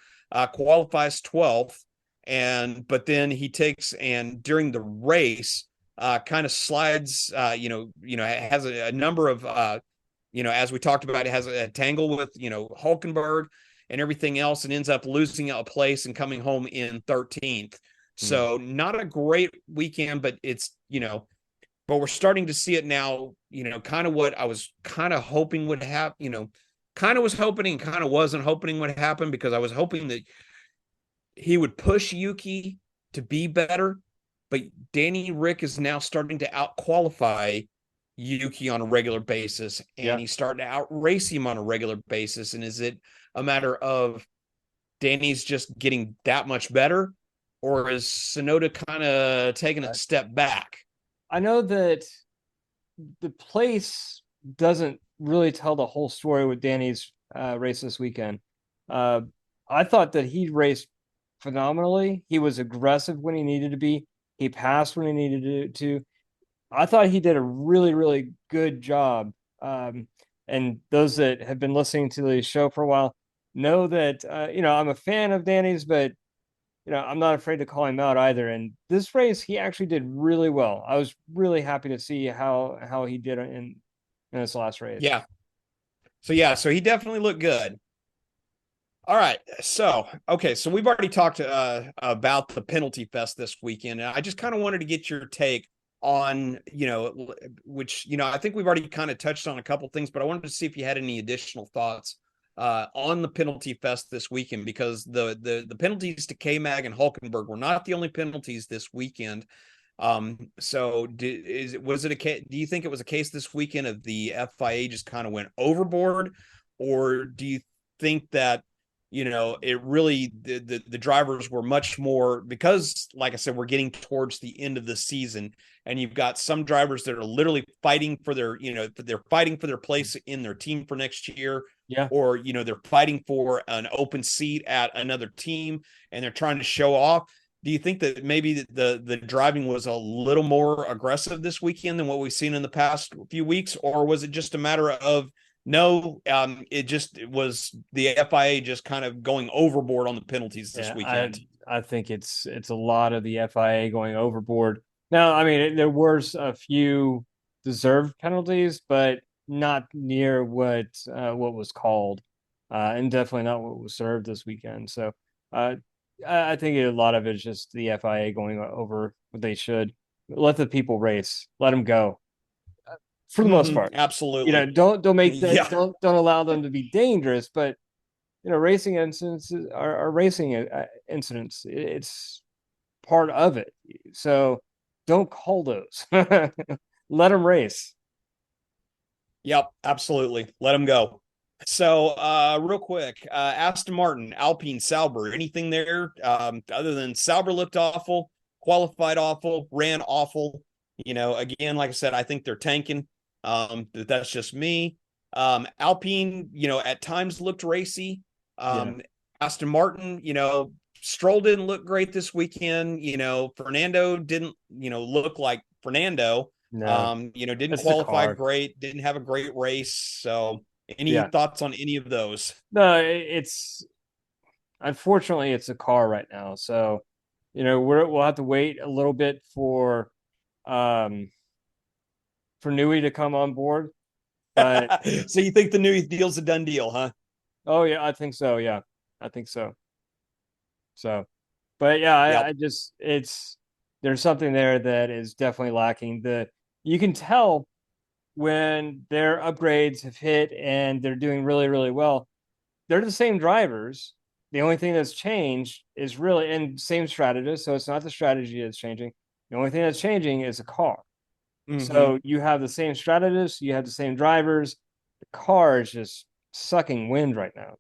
qualifies 12th. But then he takes and during the race, kind of slides, has a number of, as we talked about, it has a tangle with, Hulkenberg, and everything else, and ends up losing a place and coming home in 13th. So not a great weekend, but it's, but we're starting to see it now, kind of what I was kind of hoping would happen, kind of was hoping and kind of wasn't hoping would happen, because I was hoping that he would push Yuki to be better, but Danny Rick is now starting to out-qualify Yuki on a regular basis, and he's starting to outrace him on a regular basis. And is it a matter of Danny's just getting that much better, or is Sonoda kind of taking a step back? I know that the place doesn't really tell the whole story with Danny's race this weekend. I thought that he raced phenomenally. He was aggressive when he needed to be. He passed when he needed to. I thought he did a really, really good job. And those that have been listening to the show for a while know that, I'm a fan of Danny's, but, I'm not afraid to call him out either. And this race, he actually did really well. I was really happy to see how he did in this last race. Yeah. So he definitely looked good. All right. So we've already talked about the penalty fest this weekend, and I just kind of wanted to get your take on, which, I think we've already kind of touched on a couple things, but I wanted to see if you had any additional thoughts on the penalty fest this weekend, because the penalties to K-Mag and Hulkenberg were not the only penalties this weekend. So do you think it was a case this weekend of the FIA just kind of went overboard, or do you think that, it really, the drivers were much more, because like I said, we're getting towards the end of the season, and you've got some drivers that are literally fighting for their, they're fighting for their place in their team for next year. Yeah. Or, they're fighting for an open seat at another team, and they're trying to show off. Do you think that maybe the driving was a little more aggressive this weekend than what we've seen in the past few weeks? Or was it just a matter of, no, it was the FIA just kind of going overboard on the penalties this weekend? I think it's a lot of the FIA going overboard. Now, I mean, there were a few deserved penalties, but not near what was called, and definitely not what was served this weekend. So I think a lot of it is just the FIA going over what they should. Let the people race. Let them go. For the most part, absolutely. Don't make that. Don't allow them to be dangerous. But racing incidents are racing incidents. It's part of it. So don't call those. Let them race. Yep, absolutely. Let them go. So, real quick, Aston Martin, Alpine, Sauber, anything there other than Sauber looked awful, qualified awful, ran awful. Again, like I said, I think they're tanking. That's just me. Alpine, at times looked racy. Aston Martin, Stroll didn't look great this weekend. Fernando didn't, look like Fernando. No. Didn't qualify great, didn't have a great race. So any thoughts on any of those? No, unfortunately it's a car right now. So, we'll have to wait a little bit for Newey to come on board. But so you think the Newey deal's a done deal, huh? Oh yeah, I think so. Yeah, I think so. So, but yeah, I just, there's something there that is definitely lacking. You can tell when their upgrades have hit and they're doing really, really well. They're the same drivers. The only thing that's changed is really, and same strategist. So it's not the strategy that's changing. The only thing that's changing is the car. Mm-hmm. So you have the same strategists, you have the same drivers. The car is just sucking wind right now.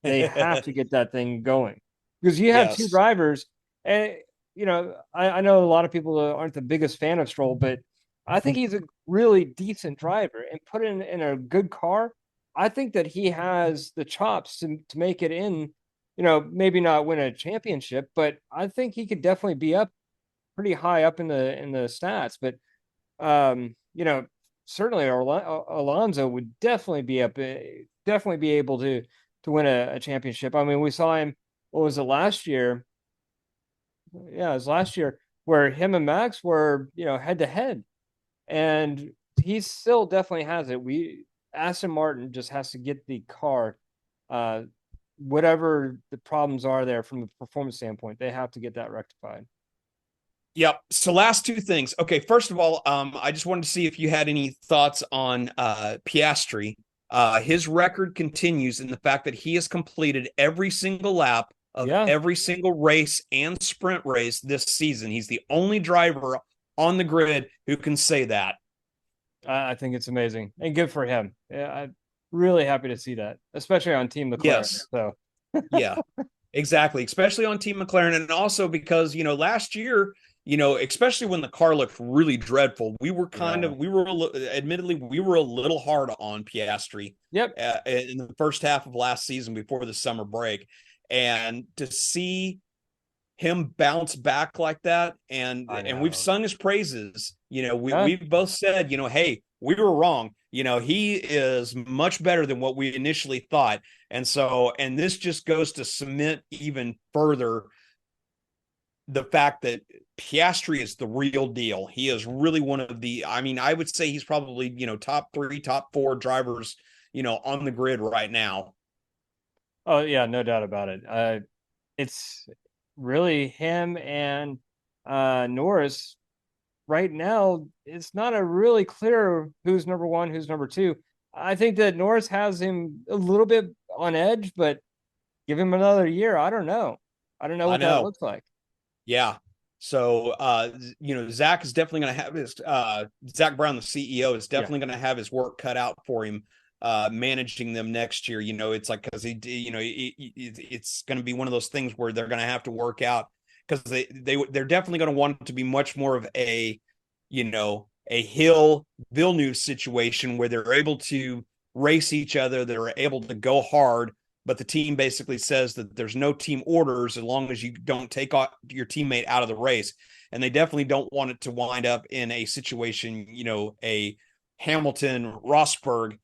They have to get that thing going, because you have two drivers. And, I know a lot of people aren't the biggest fan of Stroll, but I think he's a really decent driver, and put in a good car. I think that he has the chops to make it in, maybe not win a championship, but I think he could definitely be up pretty high up in the stats. But, certainly Alonso would definitely be able to win a championship. I mean, we saw him, what was it, last year? Yeah, it was last year, where him and Max were, head to head, and he still definitely has it. Aston Martin just has to get the car, whatever the problems are there from a performance standpoint, they have to get that rectified. Yep. So last two things. Okay, first of all, I just wanted to see if you had any thoughts on Piastri. His record continues in the fact that he has completed every single lap of every single race and sprint race this season. He's the only driver on the grid who can say that. I think it's amazing and good for him. Yeah, I'm really happy to see that, especially on Team McLaren. Yes. So yeah, exactly. Especially on Team McLaren. And also because, last year, especially when the car looked really dreadful, we were admittedly, we were a little hard on Piastri. Yep. In the first half of last season before the summer break. And to see him bounce back like that, and we've sung his praises. We've both said, hey, we were wrong. He is much better than what we initially thought. And this just goes to cement even further the fact that Piastri is the real deal. He is really one of the, I would say he's probably, top 3, top 4 drivers, on the grid right now. Oh yeah, no doubt about it. It's really him and Norris right now. It's not a really clear who's number 1, who's number 2. I think that Norris has him a little bit on edge, but give him another year. I don't know what that looks like. Yeah. So, Zach is definitely going to have his, Zach Brown, the CEO, is definitely going to have his work cut out for him, managing them next year. It's like, cause it's going to be one of those things where they're going to have to work out, because they're definitely going to want it to be much more of a Hill Villeneuve situation where they're able to race each other. They're able to go hard, but the team basically says that there's no team orders as long as you don't take your teammate out of the race. And they definitely don't want it to wind up in a situation, a Hamilton Rosberg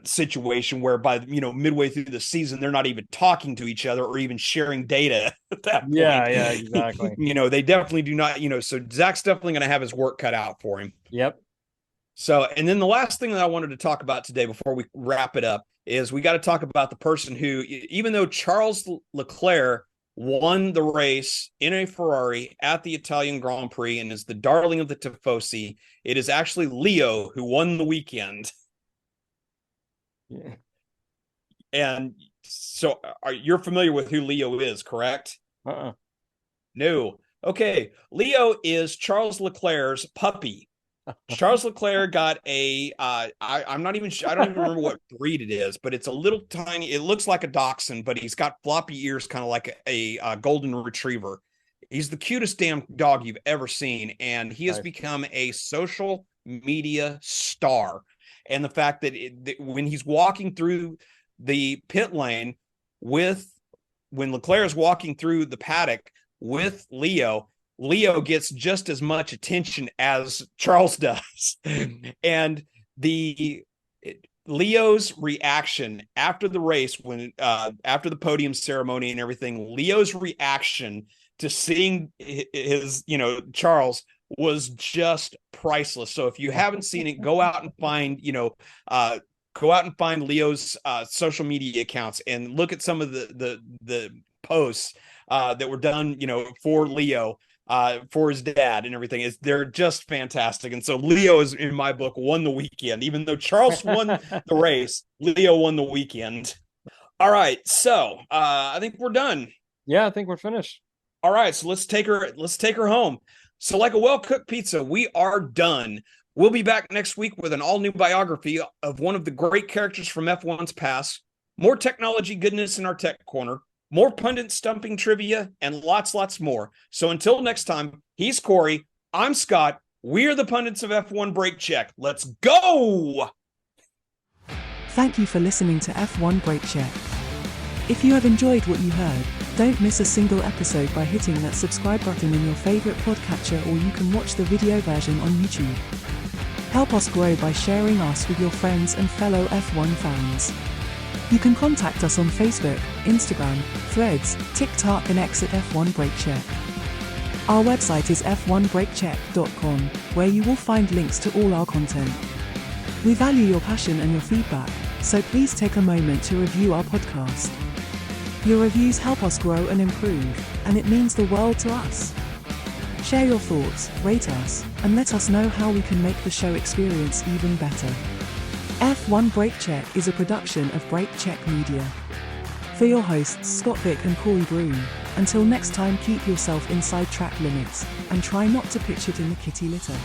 situation whereby, midway through the season, they're not even talking to each other or even sharing data at that point. Yeah, exactly. They definitely do not, so Zach's definitely going to have his work cut out for him. Yep. So, and then the last thing that I wanted to talk about today before we wrap it up is we got to talk about the person who, even though Charles Leclerc won the race in a Ferrari at the Italian Grand Prix and is the darling of the Tifosi, it is actually Leo who won the weekend. Yeah. And so you're familiar with who Leo is, correct? No. Okay. Leo is Charles Leclerc's puppy. Charles Leclerc got I'm not even sure, I don't even remember what breed it is, but it's a little tiny, it looks like a dachshund, but he's got floppy ears, kind of like a golden retriever. He's the cutest damn dog you've ever seen, and he has become a social media star. And the fact that when he's walking through the pit lane when Leclerc is walking through the paddock with Leo gets just as much attention as Charles does. And Leo's reaction after the race, when after the podium ceremony and everything, Leo's reaction to seeing his, Charles, was just priceless. So if you haven't seen it, go out and find Leo's social media accounts and look at some of the posts that were done, for Leo, for his dad and everything. They're just fantastic. And so Leo is, in my book, won the weekend. Even though Charles won the race, Leo won the weekend. All right. So I think we're done. Yeah, I think we're finished. All right. So let's take her home. So like a well-cooked pizza, we are done. We'll be back next week with an all-new biography of one of the great characters from F1's past, more technology goodness in our tech corner, more pundit stumping trivia, and lots more. So until next time, he's Corey, I'm Scott, we're the pundits of F1 Brake Check. Let's go! Thank you for listening to F1 Brake Check. If you have enjoyed what you heard, don't miss a single episode by hitting that subscribe button in your favorite podcatcher, or you can watch the video version on YouTube. Help us grow by sharing us with your friends and fellow F1 fans. You can contact us on Facebook, Instagram, Threads, TikTok and X at F1 Brake Check. Our website is f1brakecheck.com, where you will find links to all our content. We value your passion and your feedback, so please take a moment to review our podcast. Your reviews help us grow and improve, and it means the world to us. Share your thoughts, rate us, and let us know how we can make the show experience even better. F1 Brake Check is a production of Brake Check Media. For your hosts Scott Vick and Corey Broom, until next time, keep yourself inside track limits, and try not to pitch it in the kitty litter.